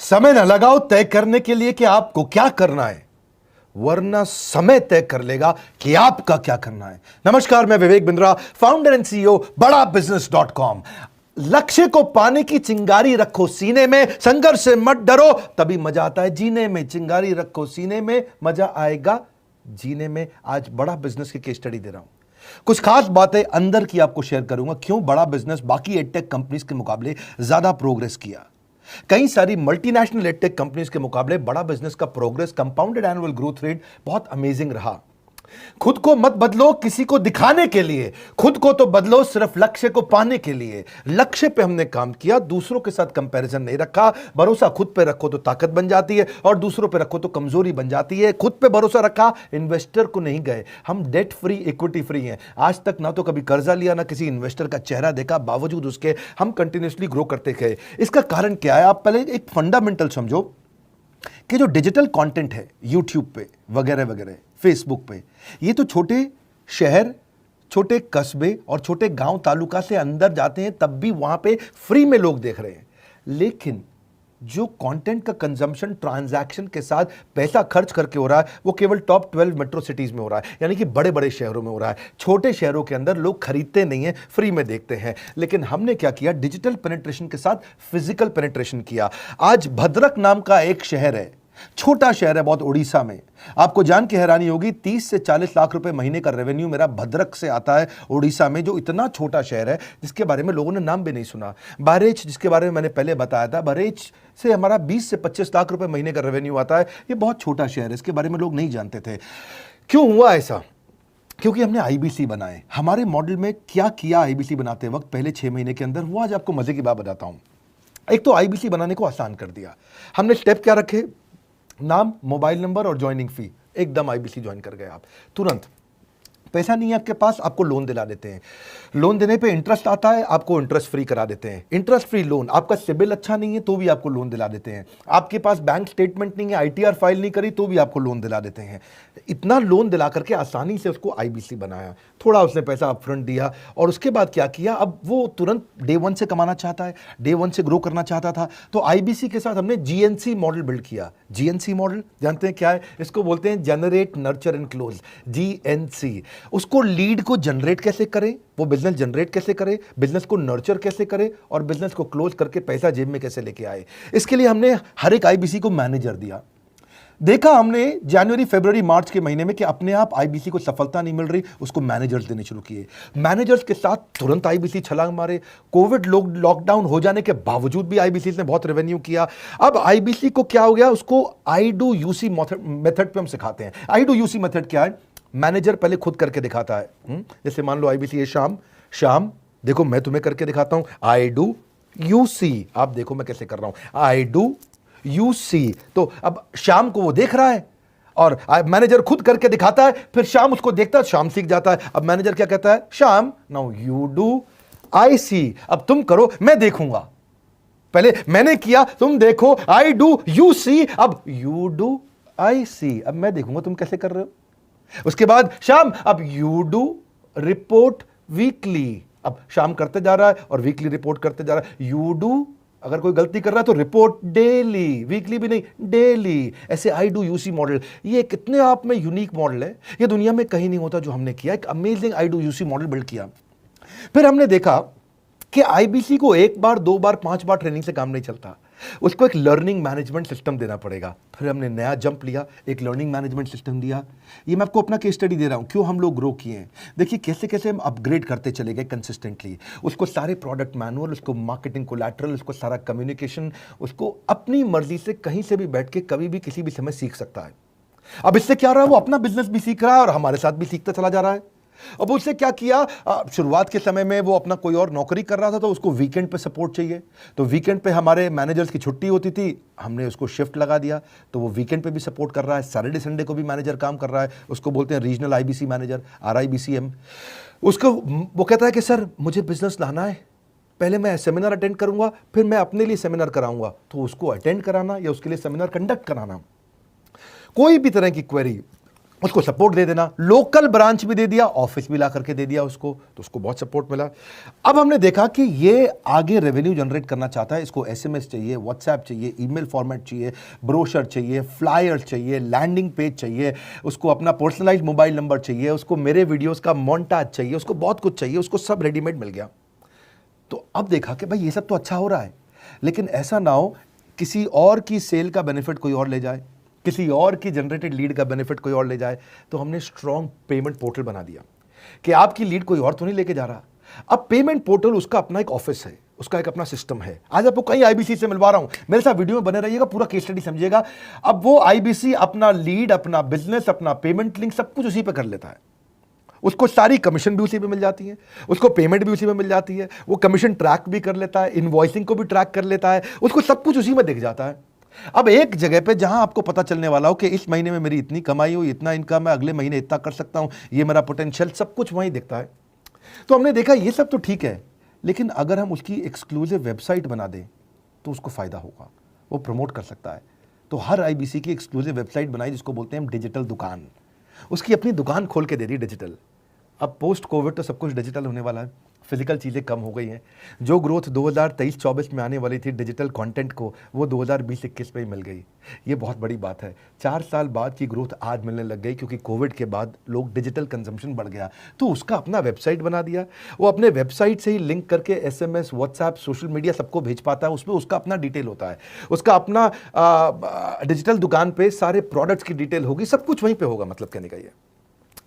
समय न लगाओ तय करने के लिए कि आपको क्या करना है, वरना समय तय कर लेगा कि आपका क्या करना है। नमस्कार, मैं Vivek Bindra, founder and CEO बड़ा बिजनेस .com। लक्ष्य को पाने की चिंगारी रखो सीने में, संघर्ष से मत डरो, तभी मजा आता है जीने में। चिंगारी रखो सीने में, मजा आएगा जीने में। आज बड़ा बिजनेस की केस स्टडी दे रहा हूं, कुछ खास बातें अंदर की आपको शेयर करूंगा, क्यों बड़ा बिजनेस बाकी एडटेक कंपनीज के मुकाबले ज्यादा प्रोग्रेस किया। कई सारी मल्टीनेशनल एडटेक कंपनीज के मुकाबले बड़ा बिजनेस का progress, compounded annual growth rate बहुत अमेजिंग रहा। खुद को मत बदलो किसी को दिखाने के लिए, खुद को तो बदलो सिर्फ लक्ष्य को पाने के लिए। लक्ष्य पे हमने काम किया, दूसरों के साथ कंपैरिजन नहीं रखा। भरोसा खुद पे रखो तो ताकत बन जाती है, और दूसरों पे रखो तो कमजोरी बन जाती है। खुद पे भरोसा रखा, इन्वेस्टर को नहीं गए। हम डेट फ्री, इक्विटी फ्री हैं। आज तक ना तो कभी कर्जा लिया, ना किसी इन्वेस्टर का चेहरा देखा, बावजूद उसके हम कंटिन्यूसली ग्रो करते गए। इसका कारण क्या है? आप पहले एक फंडामेंटल समझो कि जो डिजिटल कंटेंट है यूट्यूब पे वगैरह वगैरह, फेसबुक पे, ये तो छोटे शहर, छोटे कस्बे और छोटे गांव तालुका से अंदर जाते हैं, तब भी वहां पे फ्री में लोग देख रहे हैं। लेकिन जो कंटेंट का कंजम्पशन ट्रांजैक्शन के साथ पैसा खर्च करके हो रहा है, वो केवल टॉप 12 मेट्रो सिटीज में हो रहा है, यानी कि बड़े बड़े शहरों में हो रहा है। छोटे शहरों के अंदर लोग खरीदते नहीं हैं, फ्री में देखते हैं। लेकिन हमने क्या किया? डिजिटल पेनिट्रेशन के साथ फिजिकल पेनिट्रेशन किया। आज भद्रक नाम का एक शहर है, छोटा शहर है बहुत, उड़ीसा में। आपको जान के हैरानी होगी, 30 से 40 लाख रुपए महीने का रेवेन्यू मेरा भद्रक से आता है, उड़ीसा में, जो इतना छोटा शहर है जिसके बारे में लोगों ने नाम भी नहीं सुना। बहरेच, जिसके बारे में मैंने पहले बताया था, बहरेच से हमारा 20 से 25 लाख रुपए महीने का रेवेन्यू आता है। ये बहुत छोटा शहर है, इसके बारे में लोग नहीं जानते थे। क्यों हुआ ऐसा? क्योंकि हमने आईबीसी बनाए। हमारे मॉडल में क्या किया आईबीसी बनाते वक्त पहले 6 महीने के अंदर, वो आज आपको मजे की बात बताता हूं। एक तो आईबीसी बनाने को आसान कर दिया हमने। स्टेप क्या रखे? नाम, मोबाइल नंबर और ज्वाइनिंग फी, एकदम आईबीसी ज्वाइन कर गए आप तुरंत। पैसा नहीं है आपके पास, आपको लोन दिला देते हैं। लोन देने पे इंटरेस्ट आता है, आपको इंटरेस्ट फ्री करा देते हैं। Interest free loan. आपका सिबिल अच्छा नहीं है तो भी आपको लोन दिला देते हैं। आपके पास बैंक स्टेटमेंट नहीं है, आईटीआर फाइल नहीं करी, तो भी आपको लोन दिला देते हैं। इतना लोन दिला करके आसानी से उसको आईबीसी बनाया। थोड़ा उसने पैसा अपफ्रंट दिया, और उसके बाद क्या किया? अब वो तुरंत डे 1 से कमाना चाहता है, डे 1 से ग्रो करना चाहता था। तो आईबीसी के साथ हमने जीएनसी मॉडल बिल्ड किया। जीएनसी मॉडल जानते हैं क्या है? इसको बोलते हैं generate, nurture and close, GNC. उसको लीड को जनरेट कैसे करें, वो बिजनेस जनरेट कैसे करे, बिजनेस को नर्चर कैसे करे, और बिजनेस को क्लोज करके पैसा जेब में कैसे लेके आए। इसके लिए हमने हर एक आईबीसी को मैनेजर दिया। देखा हमने जनवरी, फरवरी, मार्च के महीने में कि अपने आप आईबीसी को सफलता नहीं मिल रही, उसको मैनेजर्स देने शुरू किए। मैनेजर्स के साथ तुरंत आईबीसी छलांग मारे। कोविड लॉकडाउन हो जाने के बावजूद भी आईबीसी ने बहुत रेवेन्यू किया। अब आईबीसी को क्या हो गया? उसको आई डू यूसी मेथड पे हम सिखाते हैं। आई डू यूसी मेथड क्या है? मैनेजर पहले खुद करके दिखाता है। जैसे मान लो आईबीसी है, शाम देखो मैं तुम्हें करके दिखाता हूं, आई डू यू सी। आप देखो मैं कैसे कर रहा हूं, आई डू यू सी। तो अब शाम को वो देख रहा है, और मैनेजर खुद करके दिखाता है, फिर शाम उसको देखता है, शाम सीख जाता है। अब मैनेजर क्या कहता है? शाम, नाउ यू डू, आई सी। अब तुम करो, मैं देखूंगा। पहले मैंने किया, तुम देखो, आई डू यू सी, अब यू डू आई सी, अब मैं देखूंगा तुम कैसे कर रहे हो। उसके बाद शाम, अब यू डू रिपोर्ट वीकली। अब शाम करते जा रहा है और वीकली रिपोर्ट करते जा रहा है। यू डू, अगर कोई गलती कर रहा है तो रिपोर्ट डेली, वीकली भी नहीं, डेली। ऐसे आई डू यूसी मॉडल, ये कितने आप में यूनिक मॉडल है, ये दुनिया में कहीं नहीं होता जो हमने किया। एक amazing I do UC model build किया। फिर हमने देखा कि आईबीसी को 1 बार, 2 बार, 5 बार ट्रेनिंग से काम नहीं चलता, उसको एक लर्निंग मैनेजमेंट सिस्टम देना पड़ेगा। फिर हमने नया जंप लिया, एक लर्निंग मैनेजमेंट सिस्टम दिया। ये मैं आपको अपना केस स्टडी दे रहा हूं, क्यों हम लोग ग्रो किए हैं। देखिए कैसे कैसे हम अपग्रेड करते चले गए कंसिस्टेंटली। उसको सारे प्रोडक्ट मैनुअल, उसको मार्केटिंग कोलैटरल, उसको सारा कम्युनिकेशन, उसको अपनी मर्जी से कहीं से भी बैठ के कभी भी किसी भी समय सीख सकता है। अब इससे क्या रहा है? वो अपना बिजनेस भी सीख रहा है और हमारे साथ भी सीखता चला जा रहा है। अब उससे क्या किया? शुरुआत के समय में वो अपना कोई और नौकरी कर रहा था, तो उसको वीकेंड पे सपोर्ट चाहिए। तो वीकेंड पे हमारे मैनेजर्स की छुट्टी होती थी, हमने उसको शिफ्ट लगा दिया, तो वो वीकेंड पे भी सपोर्ट कर रहा है। सैटरडे संडे को भी मैनेजर काम कर रहा है, उसको बोलते हैं रीजनल आईबीसी मैनेजर, RIBCM। उसको वो कहता है कि सर मुझे बिजनेस लाना है, पहले मैं सेमिनार अटेंड करूंगा, फिर मैं अपने लिए सेमिनार कराऊंगा। तो उसको अटेंड कराना या उसके लिए सेमिनार कंडक्ट कराना, कोई भी तरह की क्वेरी, उसको सपोर्ट दे देना, लोकल ब्रांच भी दे दिया, ऑफिस भी ला करके दे दिया उसको, तो उसको बहुत सपोर्ट मिला। अब हमने देखा कि ये आगे रेवेन्यू जनरेट करना चाहता है, इसको एसएमएस चाहिए, व्हाट्सएप चाहिए, ईमेल फॉर्मेट चाहिए, ब्रोशर चाहिए, फ्लायर चाहिए, लैंडिंग पेज चाहिए, उसको अपना पर्सनलाइज्ड मोबाइल नंबर चाहिए, उसको मेरे वीडियोस का मोन्टाज चाहिए, उसको बहुत कुछ चाहिए, उसको सब रेडीमेड मिल गया। तो अब देखा कि भाई ये सब तो अच्छा हो रहा है, लेकिन ऐसा ना हो किसी और की सेल का बेनिफिट कोई और ले जाए, किसी और की जनरेटेड लीड का बेनिफिट कोई और ले जाए। तो हमने स्ट्रॉन्ग पेमेंट पोर्टल बना दिया कि आपकी लीड कोई और तो नहीं लेके जा रहा। अब पेमेंट पोर्टल उसका अपना एक ऑफिस है, उसका एक अपना सिस्टम है। आज आपको कई आईबीसी से मिलवा रहा हूं, मेरे साथ वीडियो में बने रहिएगा, पूरा केस स्टडी समझिएगा। अब वो आईबीसी अपना लीड, अपना बिजनेस, अपना पेमेंट लिंक सब कुछ उसी पे कर लेता है। उसको सारी कमीशन भी उसी पे मिल जाती है, उसको पेमेंट भी उसी में मिल जाती है, वो कमीशन ट्रैक भी कर लेता है, इनवॉइसिंग को भी ट्रैक कर लेता है, उसको सब कुछ उसी में दिख जाता है। अब एक जगह पे जहां आपको पता चलने वाला हो कि इस महीने में मेरी इतनी कमाई हुई, इतना इनकम है, अगले महीने इतना कर सकता हूं, ये मेरा पोटेंशियल, सब कुछ वहीं दिखता है। तो हमने देखा ये सब तो ठीक है, लेकिन अगर हम उसकी एक्सक्लूसिव वेबसाइट बना दें तो उसको फायदा होगा, वो प्रमोट कर सकता है। तो हर आईबीसी की एक्सक्लूसिव वेबसाइट बनाई, जिसको बोलते हैं हम डिजिटल दुकान। उसकी अपनी दुकान खोल के दे दी डिजिटल। अब पोस्ट कोविड तो सब कुछ डिजिटल होने वाला है, फिजिकल चीज़ें कम हो गई हैं। जो ग्रोथ 2023-24 में आने वाली थी डिजिटल कंटेंट को, वो 2020-21 में ही मिल गई। ये बहुत बड़ी बात है। 4 साल बाद की ग्रोथ आज मिलने लग गई, क्योंकि कोविड के बाद लोग डिजिटल कंजम्पशन बढ़ गया। तो उसका अपना वेबसाइट बना दिया, वो अपने वेबसाइट से ही लिंक करके एसएमएस, व्हाट्सएप, सोशल मीडिया सबको भेज पाता है। उसमें उसका अपना डिटेल होता है, उसका अपना डिजिटल दुकान पे सारे प्रोडक्ट्स की डिटेल होगी, सब कुछ वहीं पर होगा। मतलब कहने का ये,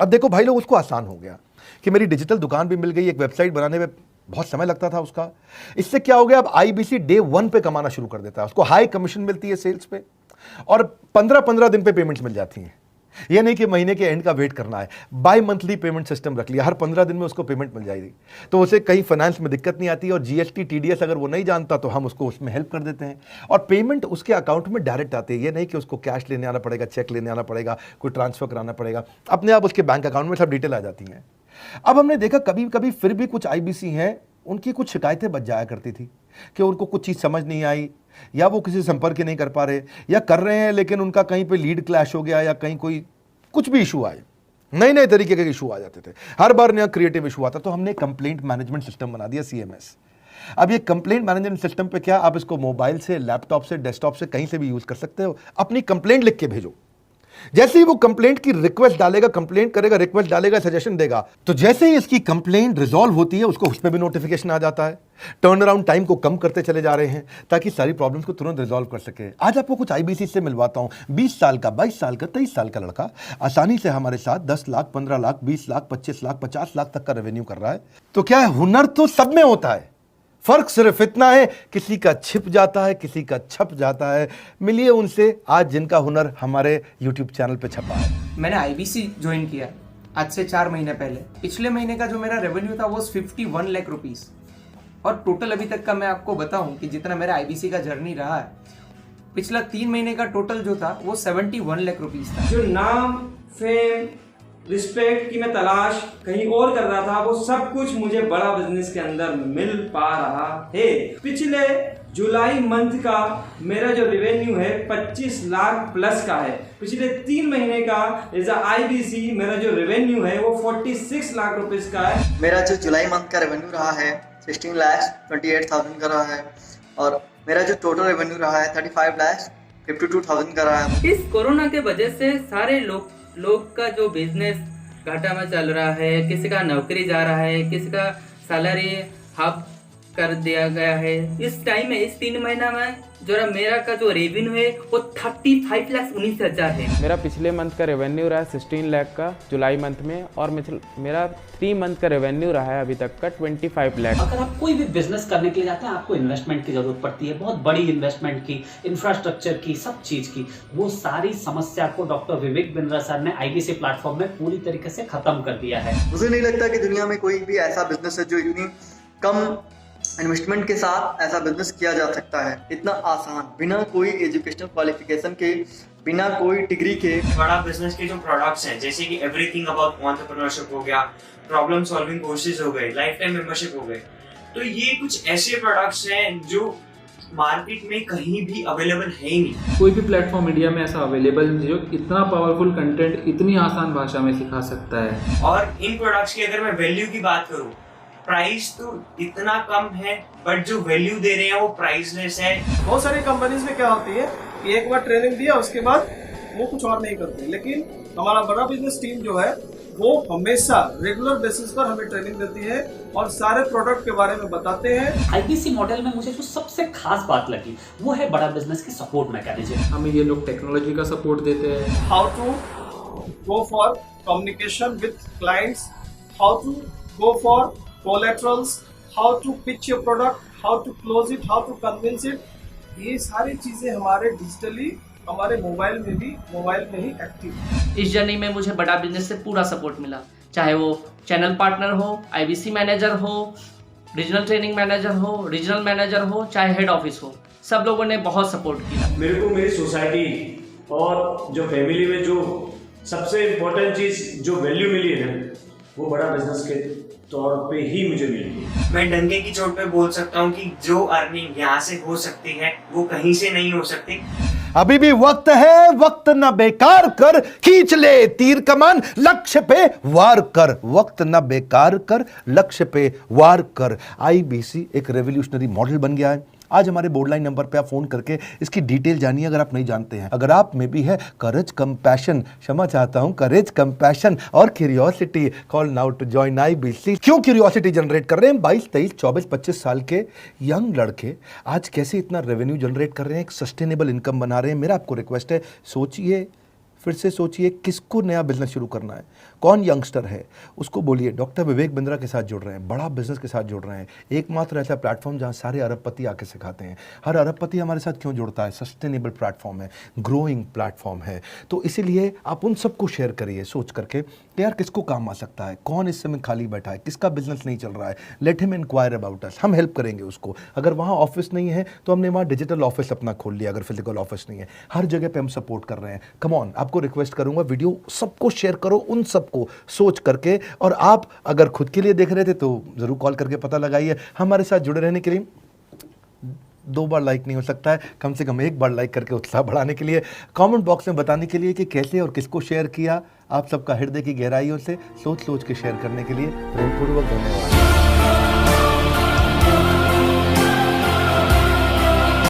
अब देखो भाई लोग, उसको आसान हो गया कि मेरी डिजिटल दुकान भी मिल गई। एक वेबसाइट बनाने में बहुत समय लगता था उसका। इससे क्या हो गया, अब आईबीसी डे 1 पे कमाना शुरू कर देता है। उसको हाई कमीशन मिलती है सेल्स पे, और 15-15 दिन पे पेमेंट्स मिल जाती हैं। ये नहीं कि महीने के एंड का वेट करना है, बाई मंथली पेमेंट सिस्टम रख लिया, हर 15 दिन में उसको पेमेंट मिल जाएगी। तो उसे कहीं फाइनेंस में दिक्कत नहीं आती, और जीएसटी, टीडीएस अगर वो नहीं जानता तो हम उसको उसमें हेल्प कर देते हैं, और पेमेंट उसके अकाउंट में डायरेक्ट आती है। ये नहीं कि उसको कैश लेने आना पड़ेगा, चेक लेने आना पड़ेगा, कोई ट्रांसफर कराना पड़ेगा, अपने आप उसके बैंक अकाउंट में सब डिटेल आ जाती हैं। अब हमने देखा कभी कभी फिर भी कुछ आईबीसी हैं, उनकी कुछ शिकायतें बच जाया करती थी कि उनको कुछ चीज़ समझ नहीं आई, या वो किसी संपर्क ही नहीं कर पा रहे, या कर रहे हैं लेकिन उनका कहीं पे लीड क्लैश हो गया, या कहीं कोई कुछ भी इशू आए, नए नए तरीके के इशू आ जाते थे, हर बार नया क्रिएटिव इशू आता। तो हमने कंप्लेंट मैनेजमेंट सिस्टम बना दिया, सीएमएस। अब ये कंप्लेंट मैनेजमेंट सिस्टम पे क्या, आप इसको मोबाइल से, लैपटॉप से, डेस्कटॉप से, कहीं से भी यूज कर सकते हो। अपनी कंप्लेंट लिख के भेजो, जैसे ही वो कंप्लेंट की रिक्वेस्ट डालेगा, कंप्लेंट करेगा, रिक्वेस्ट डालेगा, सजेशन देगा, तो जैसे ही इसकी कंप्लेंट रिजॉल्व होती है उसको उस पर भी नोटिफिकेशन आ जाता है। टर्न अराउंड टाइम को कम करते चले जा रहे हैं, ताकि सारी प्रॉब्लम्स को तुरंत रिजॉल्व कर सके। आज आपको कुछ आईबीसी से मिलवाता हूं, 20 साल का, 22 साल का, 23 साल का लड़का आसानी से हमारे साथ 10 लाख, 15 लाख, 20 लाख, 25 लाख, 50 लाख तक का रेवेन्यू कर रहा है। तो क्या है, हुनर तो सब में होता है, फर्क सिर्फ इतना है, किसी का छिप जाता है, किसी का छप जाता है। मिलिए उनसे आज, जिनका हुनर हमारे YouTube चैनल पे छपा है। मैंने आईबीसी ज्वाइन किया आज से 4 महीने पहले। पिछले महीने का जो मेरा रेवेन्यू था वो 51 लाख रुपीस, और टोटल अभी तक का मैं आपको बताऊं कि जितना मेरा आईबीसी का जर्नी रहा है, पिछला 3 महीने का टोटल जो था वो 71 लाख रुपीस था। जो नाम, फेम, रिस्पेक्ट की मैं तलाश कहीं और कर रहा था, वो सब कुछ मुझे बड़ा बिजनेस के अंदर मिल पा रहा है। पिछले जुलाई मंथ का मेरा जो रेवेन्यू है 25 लाख प्लस का है। पिछले 3 महीने का एज अ आईबीसी मेरा जो रेवेन्यू है वो 46 लाख रुपीस का है। मेरा जो जुलाई मंथ का रेवेन्यू रहा है 16 लाख 28,000 का रहा है, और मेरा जो टोटल रेवेन्यू रहा है 35 लाख 52,000 का रहा है। इस कोरोना के वजह से सारे लोग का जो बिजनेस घाटा में चल रहा है, किसी का नौकरी जा रहा है, किसी का सैलरी हाफ कर दिया गया है। इस टाइम में, इस 3 महीना में जो मेरा का जो रेवेन्यू है वो 35,19,000 है। मेरा पिछले मंथ का रेवेन्यू रहा है 16 लाख का जुलाई मंथ में, और मेरा 3 मंथ का रेवेन्यू रहा है अभी तक का 25 लाख। अगर आप कोई भी बिजनेस करने के लिए जाते हैं, आपको इन्वेस्टमेंट की जरूरत पड़ती है, बहुत बड़ी इन्वेस्टमेंट की, इंफ्रास्ट्रक्चर की, सब चीज की। वो सारी समस्या को डॉक्टर विवेक बिंद्रा सर ने आईबीसी प्लेटफॉर्म में पूरी तरीके से खत्म कर दिया है। मुझे नहीं लगता कि दुनिया में कोई भी ऐसा बिजनेस है जो इतनी कम इन्वेस्टमेंट के साथ ऐसा बिजनेस किया जा सकता है, इतना आसान, बिना कोई एजुकेशनल क्वालिफिकेशन के, बिना कोई डिग्री के। बड़ा बिजनेस के जो प्रोडक्ट्स हैं, जैसे कि एवरीथिंग अबाउट एंटरप्रेन्योरशिप हो गया, प्रॉब्लम सॉल्विंग कोर्सेज हो गए, लाइफ टाइम मेंबरशिप हो गए, तो ये कुछ ऐसे प्रोडक्ट्स हैं जो मार्केट में कहीं भी अवेलेबल है ही नहीं। कोई भी प्लेटफॉर्म इंडिया में ऐसा अवेलेबल नहीं जो इतना पावरफुल कंटेंट इतनी आसान भाषा में सिखा सकता है। और इन प्रोडक्ट्स की अगर मैं वैल्यू की बात करूं, प्राइस तो इतना कम है बट जो वैल्यू दे रहे हैं वो प्राइसलेस है। बहुत सारी कंपनीज में क्या होती है कि एक बार ट्रेनिंग दिया उसके बाद वो कुछ और नहीं करते, लेकिन हमारा बड़ा बिजनेस टीम जो है वो हमेशा रेगुलर बेसिस पर हमें ट्रेनिंग देती है और सारे प्रोडक्ट के बारे में बताते हैं। आईबीसी मॉडल में मुझे जो सबसे खास बात लगी वो है बड़ा बिजनेस की सपोर्ट मैकेनिज्म। हमें ये लोग टेक्नोलॉजी का सपोर्ट देते हैं। How to go for communication with clients, how to go for collaterals, how to pitch your product, how to close it, how to convince it, ये सारी चीजें हमारे डिजिटली हमारे मोबाइल में ही एक्टिव। इस जर्नी में मुझे बड़ा बिजनेस से पूरा सपोर्ट मिला, चाहे वो चैनल पार्टनर हो, आईबीसी मैनेजर हो, रीजनल ट्रेनिंग मैनेजर हो, रीजनल मैनेजर हो, चाहे हेड ऑफिस हो, सब लोगों ने बहुत सपोर्ट किया। मेरे को मेरी सोसाइटी और जो फैमिली में जो सबसे इम्पोर्टेंट चीज़ जो वैल्यू मिली है ना, वो बड़ा बिजनेस के तौर पे ही मुझे मिली। मैं डंके की चोट पे बोल सकता हूँ कि जो अर्निंग यहाँ से हो सकती है वो कहीं से नहीं हो सकती। अभी भी वक्त है, वक्त न बेकार कर, खींच ले तीर कमान, लक्ष्य पे वार कर, वक्त न बेकार कर, लक्ष्य पे वार कर। आईबीसी एक रेवोल्यूशनरी मॉडल बन गया है। आज हमारे बोर्ड लाइन नंबर पे आप फोन करके इसकी डिटेल जानिए अगर आप नहीं जानते हैं। अगर आप में भी है करेज, कंपैशन, क्षमा चाहता हूं, करेज, कंपैशन और curiosity, call now to join IBC. क्यों क्यूरियोसिटी जनरेट कर रहे हैं? 22, 23, 24, 25 साल के यंग लड़के आज कैसे इतना रेवेन्यू जनरेट कर रहे हैं, एक सस्टेनेबल इनकम बना रहे हैं। मेरा आपको रिक्वेस्ट है, सोचिए, फिर से सोचिए, किसको नया बिजनेस शुरू करना है, कौन यंगस्टर है, उसको बोलिए डॉक्टर विवेक बिंद्रा के साथ जुड़ रहे हैं, बड़ा बिजनेस के साथ जुड़ रहे हैं। एकमात्र ऐसा प्लेटफॉर्म जहां सारे अरबपति आके सिखाते हैं। हर अरबपति हमारे साथ क्यों जुड़ता है? सस्टेनेबल प्लेटफॉर्म है, ग्रोइंग प्लेटफॉर्म है। तो इसीलिए आप उन सबको शेयर करिए सोच करके कि यार किसको काम आ सकता है, कौन इस समय खाली बैठा है, किसका बिजनेस नहीं चल रहा है, let him inquire about us, हम हेल्प करेंगे उसको। अगर वहाँ ऑफिस नहीं है तो हमने वहाँ डिजिटल ऑफिस अपना खोल लिया, अगर फिजिकल ऑफिस नहीं है, हर जगह पे हम सपोर्ट कर रहे हैं। कम ऑन, आपको रिक्वेस्ट करूंगा वीडियो सबको शेयर करो, उन सबको सोच करके। और आप अगर खुद के लिए देख रहे थे तो जरूर कॉल करके पता लगाइए। हमारे साथ जुड़े रहने के लिए 2 बार लाइक नहीं हो सकता है, कम से कम 1 बार लाइक करके उत्साह बढ़ाने के लिए, कमेंट बॉक्स में बताने के लिए कि कैसे और किसको शेयर किया। आप सबका हृदय की गहराइयों से सोच सोच के शेयर करने के लिए प्रेमपूर्वक धन्यवाद।